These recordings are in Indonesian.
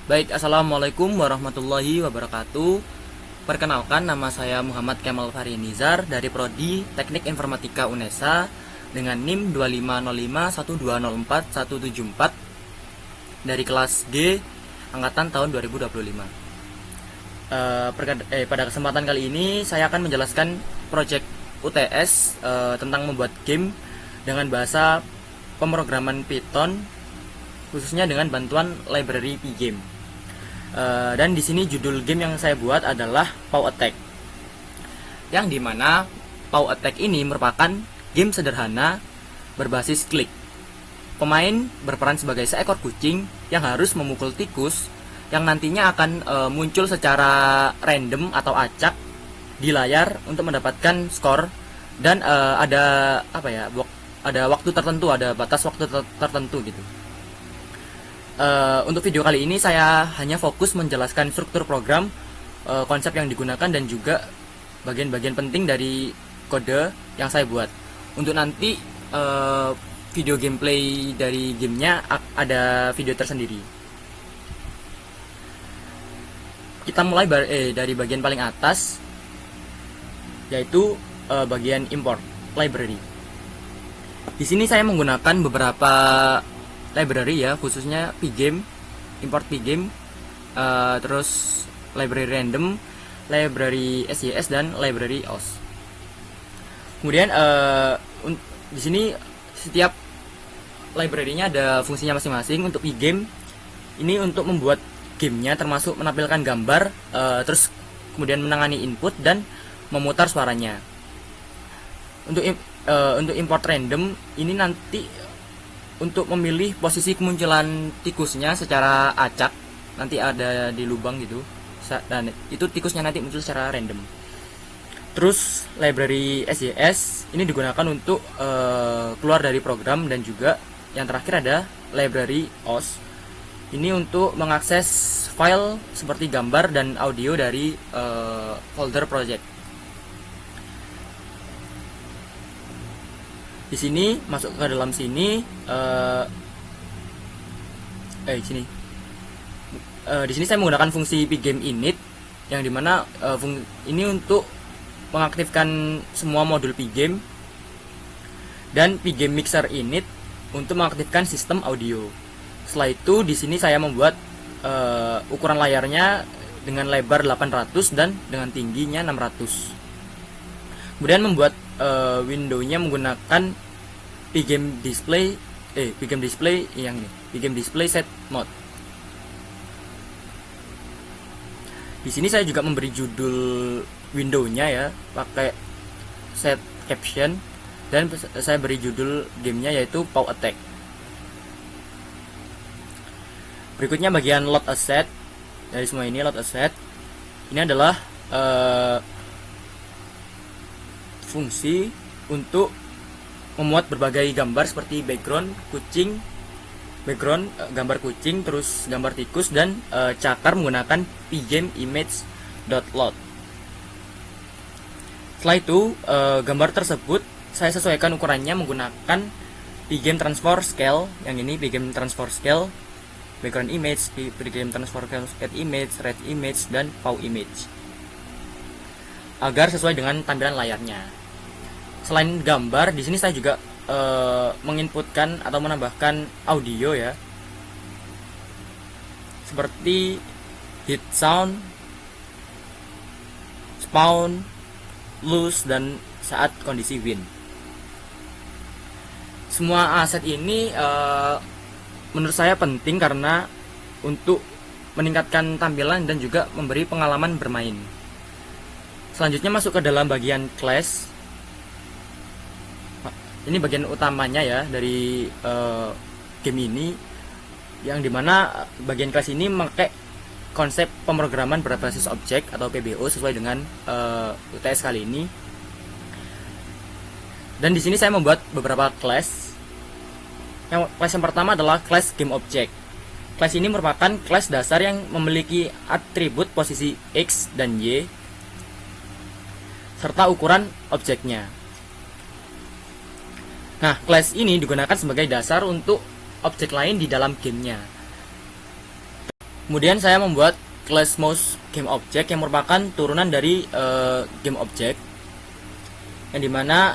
Baik, assalamualaikum warahmatullahi wabarakatuh. Perkenalkan, nama saya Muhammad Kemal Farinizar dari Prodi Teknik Informatika UNESA dengan NIM 25051204174 dari kelas G angkatan tahun 2025. Pada kesempatan kali ini saya akan menjelaskan proyek UTS tentang membuat game dengan bahasa pemrograman Python, khususnya dengan bantuan library Pygame. Dan di sini judul game yang saya buat adalah Paw Attack, yang dimana Paw Attack ini merupakan game sederhana berbasis klik. Pemain berperan sebagai seekor kucing yang harus memukul tikus yang nantinya akan muncul secara random atau acak di layar untuk mendapatkan skor, dan ada waktu tertentu, ada batas waktu tertentu gitu. Untuk video kali ini saya hanya fokus menjelaskan struktur program, konsep yang digunakan, dan juga bagian-bagian penting dari kode yang saya buat. Untuk nanti video gameplay dari gamenya ada video tersendiri. Kita mulai dari bagian paling atas, yaitu bagian import library. Di sini saya menggunakan beberapa library ya, khususnya Pygame, import Pygame, terus library random, library SJS, dan library OS. Kemudian di sini setiap library-nya ada fungsinya masing-masing. Untuk Pygame ini untuk membuat gamenya, termasuk menampilkan gambar, terus kemudian menangani input dan memutar suaranya. Untuk import random ini nanti untuk memilih posisi kemunculan tikusnya secara acak, nanti ada di lubang gitu, dan itu tikusnya nanti muncul secara random. Terus library SJS ini digunakan untuk keluar dari program, dan juga yang terakhir ada library OS, ini untuk mengakses file seperti gambar dan audio dari folder project. Di sini masuk ke dalam sini, di sini saya menggunakan fungsi Pygame init, yang dimana ini untuk mengaktifkan semua modul Pygame, dan Pygame mixer init untuk mengaktifkan sistem audio. Setelah itu di sini saya membuat ukuran layarnya dengan lebar 800 dan dengan tingginya 600. Kemudian membuat windownya menggunakan Pygame display set mode. Di sini saya juga memberi judul windownya ya, pakai set caption, dan saya beri judul gamenya yaitu Paw Attack. Berikutnya bagian load asset. Dari semua ini load asset ini adalah fungsi untuk memuat berbagai gambar seperti background gambar kucing, terus gambar tikus, dan cakar menggunakan Pygame image.load. Setelah itu gambar tersebut saya sesuaikan ukurannya menggunakan Pygame transform scale, yang ini Pygame transform scale background image, Pygame transform scale cat image, red image, dan paw image, agar sesuai dengan tampilan layarnya. Selain gambar, di sini saya juga menginputkan atau menambahkan audio ya, seperti hit sound, spawn, loose, dan saat kondisi win. Semua aset ini menurut saya penting karena untuk meningkatkan tampilan dan juga memberi pengalaman bermain. Selanjutnya masuk ke dalam bagian class. Ini bagian utamanya ya dari game ini, yang dimana bagian kelas ini memakai konsep pemrograman berbasis objek atau PBO sesuai dengan UTS kali ini. Dan di sini saya membuat beberapa class. Kelas yang pertama adalah class game object. Kelas ini merupakan kelas dasar yang memiliki atribut posisi X dan Y serta ukuran objeknya. Nah, class ini digunakan sebagai dasar untuk objek lain di dalam gamenya. Kemudian saya membuat class mouse game object yang merupakan turunan dari game object, yang dimana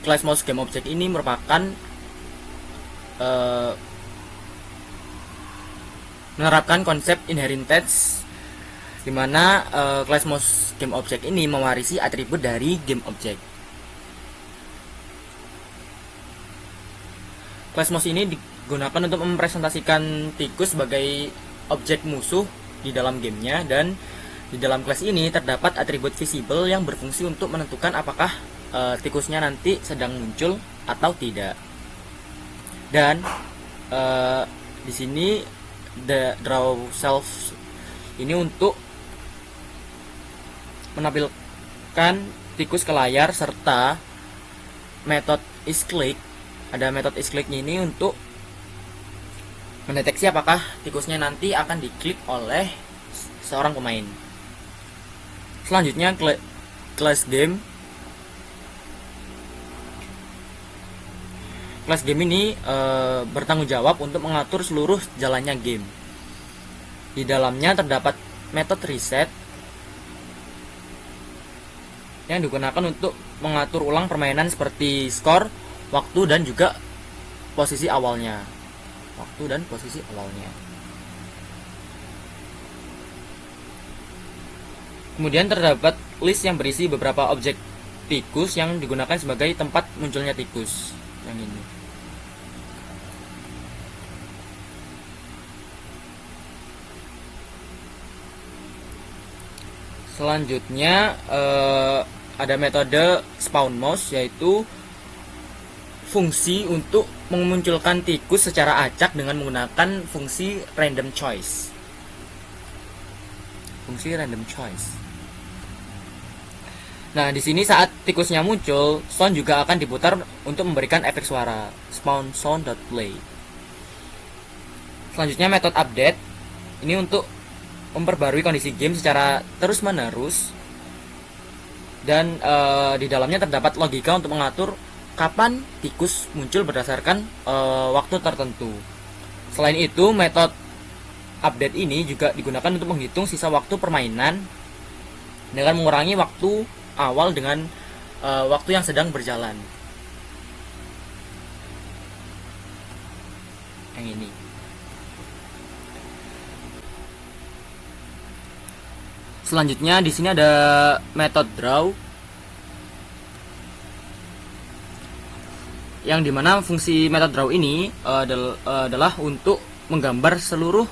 class mouse game object ini merupakan menerapkan konsep inheritance, dimana class mouse game object ini mewarisi atribut dari game object. Class mouse ini digunakan untuk mempresentasikan tikus sebagai objek musuh di dalam gamenya, dan di dalam kelas ini terdapat atribut visible yang berfungsi untuk menentukan apakah tikusnya nanti sedang muncul atau tidak. Dan di sini the draw self ini untuk menampilkan tikus ke layar, serta metode isClick. Ada metode isClick ini untuk mendeteksi apakah tikusnya nanti akan diklik oleh seorang pemain. Selanjutnya class game. Class game ini bertanggung jawab untuk mengatur seluruh jalannya game. Di dalamnya terdapat metode reset yang digunakan untuk mengatur ulang permainan seperti skor, waktu, dan juga posisi awalnya. Kemudian terdapat list yang berisi beberapa objek tikus yang digunakan sebagai tempat munculnya tikus. Yang ini. Selanjutnya ada metode spawn mouse, yaitu fungsi untuk memunculkan tikus secara acak dengan menggunakan fungsi random choice. Nah, di sini saat tikusnya muncul, sound juga akan diputar untuk memberikan efek suara. Spawn sound.play. Selanjutnya metode update. Ini untuk memperbarui kondisi game secara terus-menerus, dan di dalamnya terdapat logika untuk mengatur kapan tikus muncul berdasarkan waktu tertentu. Selain itu, metode update ini juga digunakan untuk menghitung sisa waktu permainan dengan mengurangi waktu awal dengan waktu yang sedang berjalan. Yang ini. Selanjutnya di sini ada metode draw, yang dimana fungsi metode draw ini adalah untuk menggambar seluruh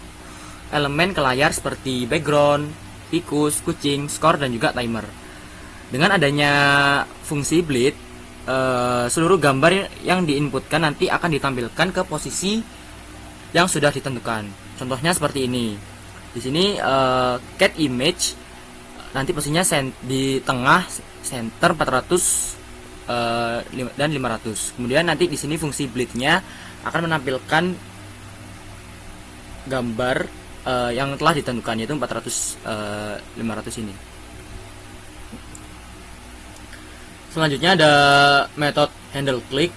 elemen ke layar seperti background, tikus, kucing, skor, dan juga timer. Dengan adanya fungsi bleed, seluruh gambar yang diinputkan nanti akan ditampilkan ke posisi yang sudah ditentukan. Contohnya seperti ini. Di sini cat image nanti posisinya di tengah, center 400 dan 500. Kemudian nanti di sini fungsi bleednya akan menampilkan gambar yang telah ditentukan, yaitu 400 500 ini. Selanjutnya ada metode handle click.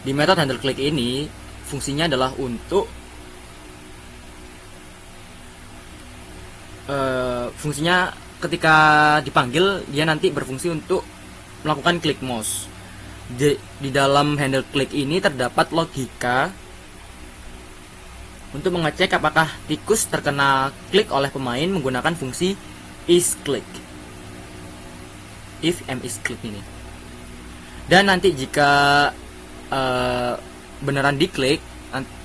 Di metode handle click ini fungsinya adalah untuk fungsinya ketika dipanggil, dia nanti berfungsi untuk melakukan klik mouse. Di dalam handle click ini terdapat logika untuk mengecek apakah tikus terkena klik oleh pemain menggunakan fungsi isClick. If m isClick ini. Dan nanti jika beneran diklik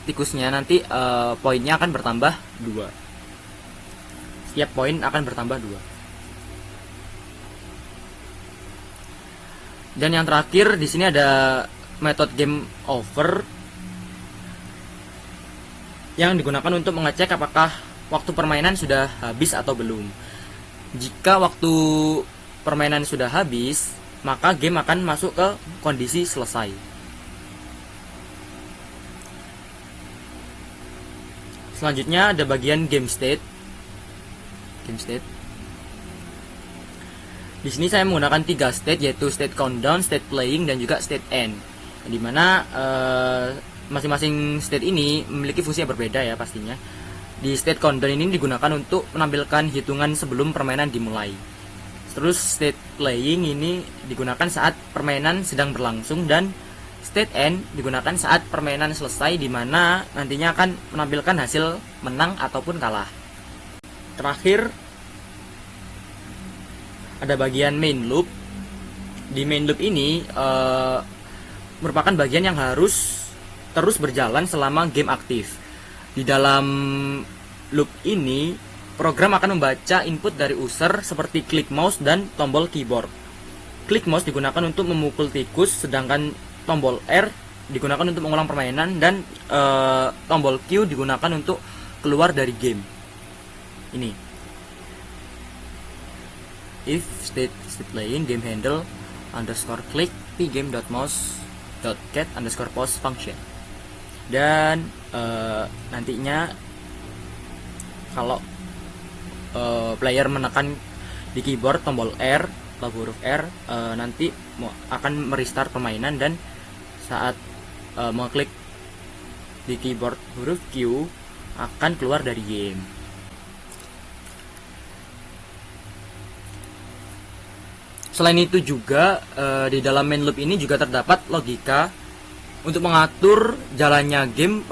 tikusnya, nanti poinnya akan bertambah 2. Setiap poin akan bertambah 2. Dan yang terakhir di sini ada metode game over, yang digunakan untuk mengecek apakah waktu permainan sudah habis atau belum. Jika waktu permainan sudah habis, maka game akan masuk ke kondisi selesai. Selanjutnya ada bagian game state. Di sini saya menggunakan 3 state, yaitu state countdown, state playing, dan juga state end. Dimana masing-masing state ini memiliki fungsi yang berbeda ya pastinya. Di state countdown ini digunakan untuk menampilkan hitungan sebelum permainan dimulai. Terus state playing ini digunakan saat permainan sedang berlangsung, dan state end digunakan saat permainan selesai, di mana nantinya akan menampilkan hasil menang ataupun kalah. Terakhir ada bagian main loop. Di main loop ini merupakan bagian yang harus terus berjalan selama game aktif. Di dalam loop ini, program akan membaca input dari user seperti klik mouse dan tombol keyboard. Klik mouse digunakan untuk memukul tikus, sedangkan tombol R digunakan untuk mengulang permainan, dan tombol Q digunakan untuk keluar dari game. Ini. If state playing game handle underscore click pgame.mouse.get underscore pause function. Dan nantinya kalau player menekan di keyboard tombol R atau huruf R, nanti akan merestart permainan, dan saat mengklik di keyboard huruf Q akan keluar dari game. Selain itu juga di dalam main loop ini juga terdapat logika untuk mengatur jalannya game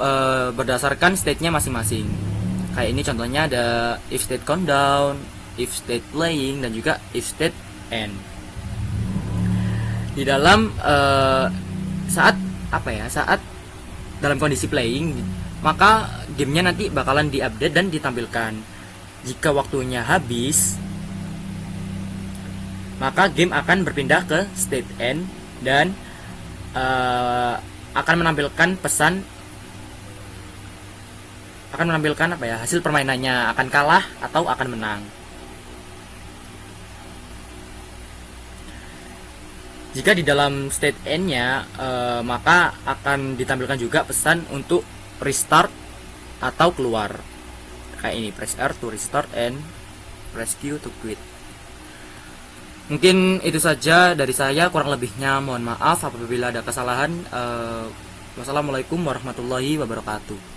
berdasarkan state-nya masing-masing. Kayak ini contohnya ada if state countdown, if state playing, dan juga if state end. Di dalam saat dalam kondisi playing, maka gamenya nanti bakalan diupdate dan ditampilkan. Jika waktunya habis, maka game akan berpindah ke state end, dan akan menampilkan hasil permainannya, akan kalah atau akan menang. Jika di dalam state end-nya, maka akan ditampilkan juga pesan untuk restart atau keluar. Kayak ini, press R to restart and press Q to quit. Mungkin itu saja dari saya, kurang lebihnya mohon maaf apabila ada kesalahan. Wassalamualaikum warahmatullahi wabarakatuh.